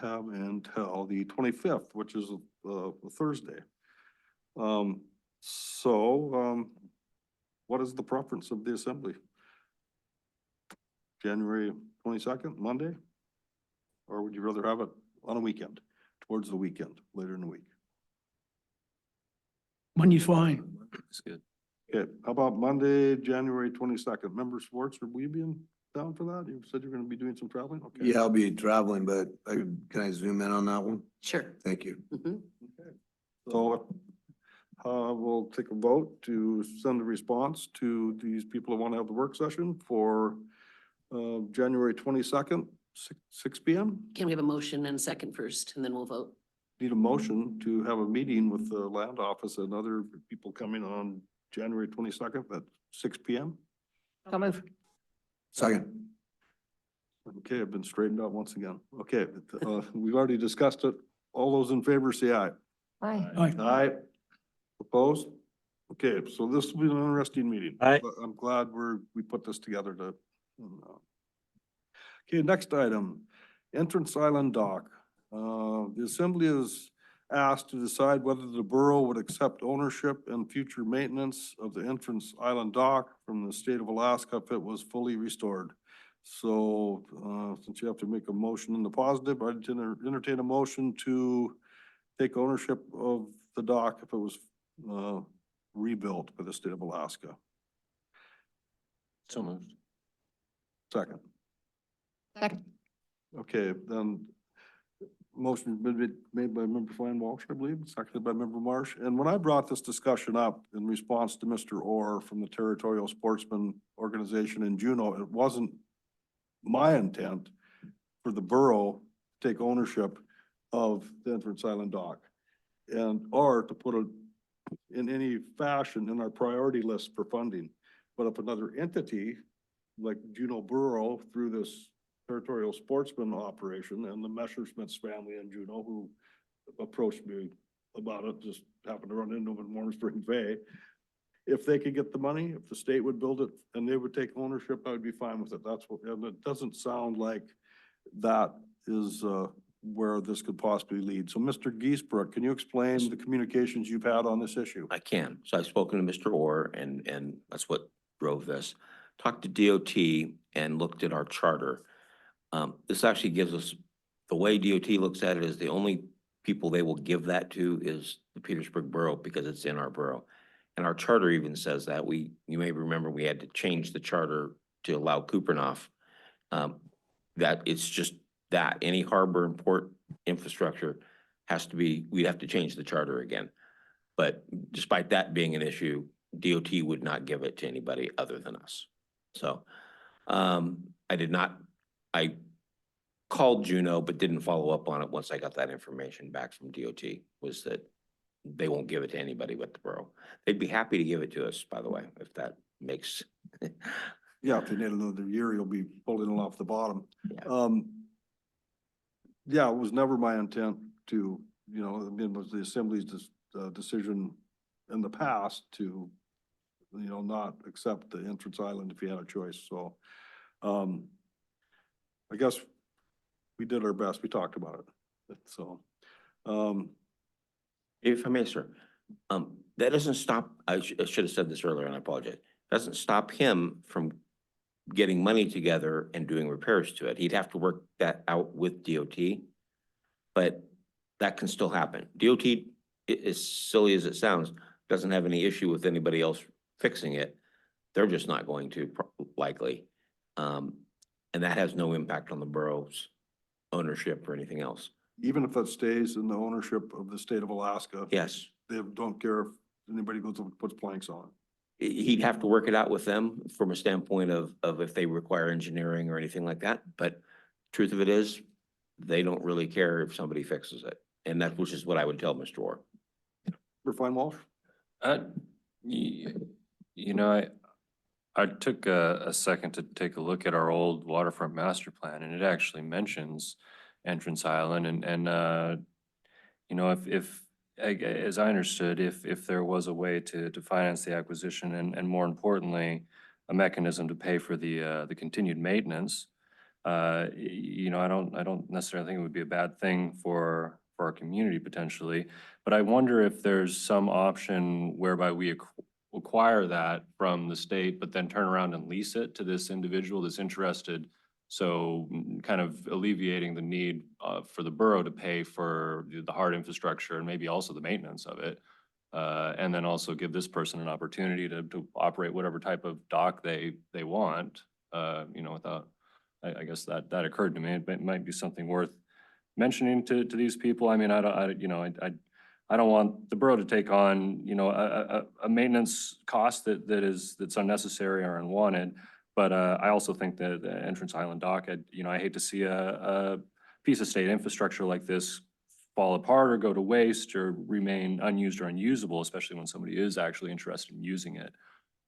S1: 25th, which is a Thursday. What is the preference of the Assembly? January 22nd, Monday? Or would you rather have it on a weekend, towards the weekend, later in the week?
S5: Monday's fine.
S12: That's good.
S1: Okay, how about Monday, January 22nd? Member Schwartz, are we being down for that? You said you're gonna be doing some traveling? Okay.
S10: Yeah, I'll be traveling, but can I zoom in on that one?
S2: Sure.
S10: Thank you.
S2: Mhm.
S1: So, we'll take a vote to send a response to these people who want to have the work session for, January 22nd, six P M.
S2: Can we have a motion and a second first, and then we'll vote?
S1: Need a motion to have a meeting with the land office and other people coming on January 22nd at 6 P M.
S3: So move.
S10: Second.
S1: Okay, I've been straightened out once again. Okay, we've already discussed it. All those in favor say aye.
S3: Aye.
S5: Aye.
S1: Aye. Opposed? Okay, so this will be an interesting meeting.
S13: Aye.
S1: I'm glad we put this together to. Okay, next item, Entrance Island Dock. The Assembly is asked to decide whether the borough would accept ownership and future maintenance of the Entrance Island Dock from the state of Alaska if it was fully restored. So, since you have to make a motion in the positive, I'd entertain a motion to take ownership of the dock if it was rebuilt by the state of Alaska.
S12: So moved.
S1: Second.
S3: Second.
S1: Okay, then motion been made by Member Fine Walsh, I believe, seconded by Member Marsh. And when I brought this discussion up in response to Mr. Orr from the Territorial Sportsman Organization in Juneau, it wasn't my intent for the borough to take ownership of the Entrance Island Dock or to put it in any fashion in our priority list for funding. But if another entity like Juneau Borough through this Territorial Sportsman operation and the Messerschmitt's family in Juneau who approached me about it, just happened to run into them in Warm Springs Bay. If they could get the money, if the state would build it and they would take ownership, I would be fine with it. That's what, and it doesn't sound like that is, where this could possibly lead. So Mr. Giesbrook, can you explain the communications you've had on this issue?
S7: I can. So I've spoken to Mr. Orr and that's what drove this. Talked to DOT and looked at our charter. This actually gives us, the way DOT looks at it is the only people they will give that to is the Petersburg Borough because it's in our borough. And our charter even says that. You may remember we had to change the charter to allow Kupernoff. That it's just that any harbor and port infrastructure has to be, we'd have to change the charter again. But despite that being an issue, DOT would not give it to anybody other than us. So I called Juneau, but didn't follow up on it once I got that information back from DOT, was that they won't give it to anybody but the borough. They'd be happy to give it to us, by the way, if that makes.
S1: Yeah, if they need another year, you'll be pulling it off the bottom.
S7: Yeah.
S1: Yeah, it was never my intent to, I mean, it was the Assembly's decision in the past to, not accept the Entrance Island if you had a choice. So, I guess we did our best. We talked about it. So,
S7: If I may, sir, that doesn't stop, I should have said this earlier and I apologize. Doesn't stop him from getting money together and doing repairs to it. He'd have to work that out with DOT, but that can still happen. DOT, as silly as it sounds, doesn't have any issue with anybody else fixing it, they're just not going to likely. And that has no impact on the borough's ownership or anything else.
S1: Even if that stays in the ownership of the state of Alaska,
S7: Yes,
S1: they don't care if anybody goes and puts planks on it.
S7: he'd have to work it out with them from a standpoint of if they require engineering or anything like that. But truth of it is, they don't really care if somebody fixes it. And that, which is what I would tell Mr. Orr.
S1: Member Fine Walsh?
S12: You know, I took a second to take a look at our old waterfront master plan, and it actually mentions Entrance Island and you know, as I understood, if there was a way to finance the acquisition and more importantly, a mechanism to pay for the continued maintenance, you know, I don't necessarily think it would be a bad thing for our community potentially, but I wonder if there's some option whereby we acquire that from the state, but then turn around and lease it to this individual that's interested. So kind of alleviating the need for the borough to pay for the hard infrastructure and maybe also the maintenance of it. And then also give this person an opportunity to operate whatever type of dock they want, you know, without, I guess that occurred to me. It might be something worth mentioning to these people. I mean, I don't want the borough to take on, you know, a maintenance cost that's unnecessary or unwanted. But I also think that the Entrance Island dock, I hate to see a piece of state infrastructure like this fall apart or go to waste or remain unused or unusable, especially when somebody is actually interested in using it.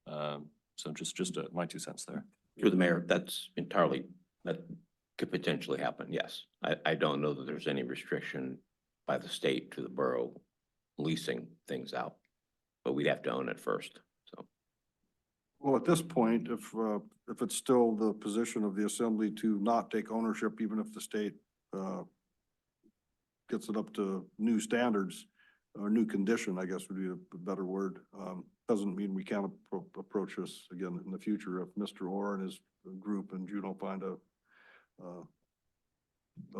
S12: So just my 2 cents there.
S7: Through the mayor, that could potentially happen, yes. I don't know that there's any restriction by the state to the borough leasing things out, but we'd have to own it first, so.
S1: Well, at this point, if it's still the position of the assembly to not take ownership, even if the state, gets it up to new standards or new condition, I guess would be a better word. Doesn't mean we can't approach this again in the future if Mr. Orr and his group and Juno find a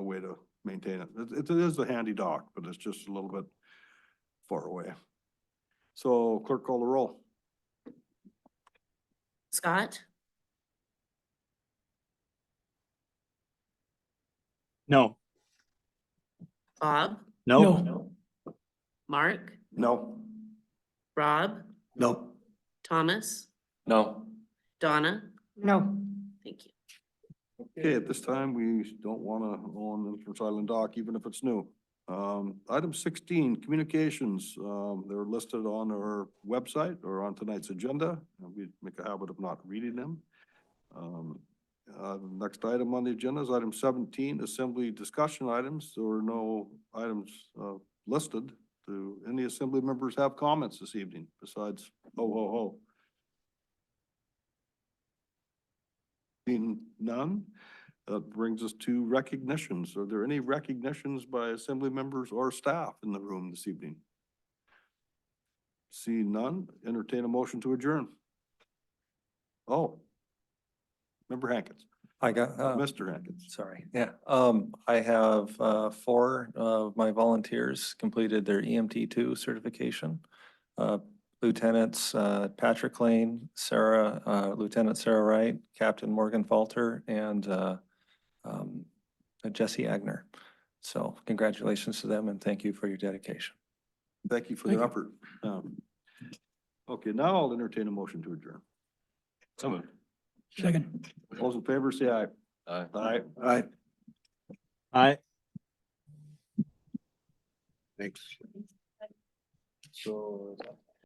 S1: way to maintain it. It is a handy dock, but it's just a little bit far away. So clerk, call the roll.
S2: Scott,
S13: No.
S2: Bob,
S13: No.
S2: Mark,
S1: No.
S2: Rob,
S10: Nope.
S2: Thomas,
S12: No.
S2: Donna.
S3: No.
S2: Thank you.
S1: Okay, at this time, we don't want to own Entrance Island dock, even if it's new. Item 16, communications, they're listed on our website or on tonight's agenda. We make a habit of not reading them. The next item on the agenda is item 17, assembly discussion items. There were no items listed. Do any assembly members have comments this evening besides ho, ho, ho? Being none, that brings us to recognitions. Are there any recognitions by assembly members or staff in the room this evening? See none, entertain a motion to adjourn. Oh, Member Hankins,
S11: I got,
S1: Mr. Hankins.
S11: sorry, yeah. I have 4 of my volunteers completed their EMT2 certification. Lieutenants Patrick Lane, Lieutenant Sarah Wright, Captain Morgan Falter, and Jesse Agner. So congratulations to them and thank you for your dedication.
S1: Thank you for the effort. Okay, now I'll entertain a motion to adjourn.
S12: So moved.
S5: Second.
S1: Those in favor, say aye.
S12: Aye.
S1: Aye.
S10: Aye.
S13: Aye.
S10: Thanks.
S1: So.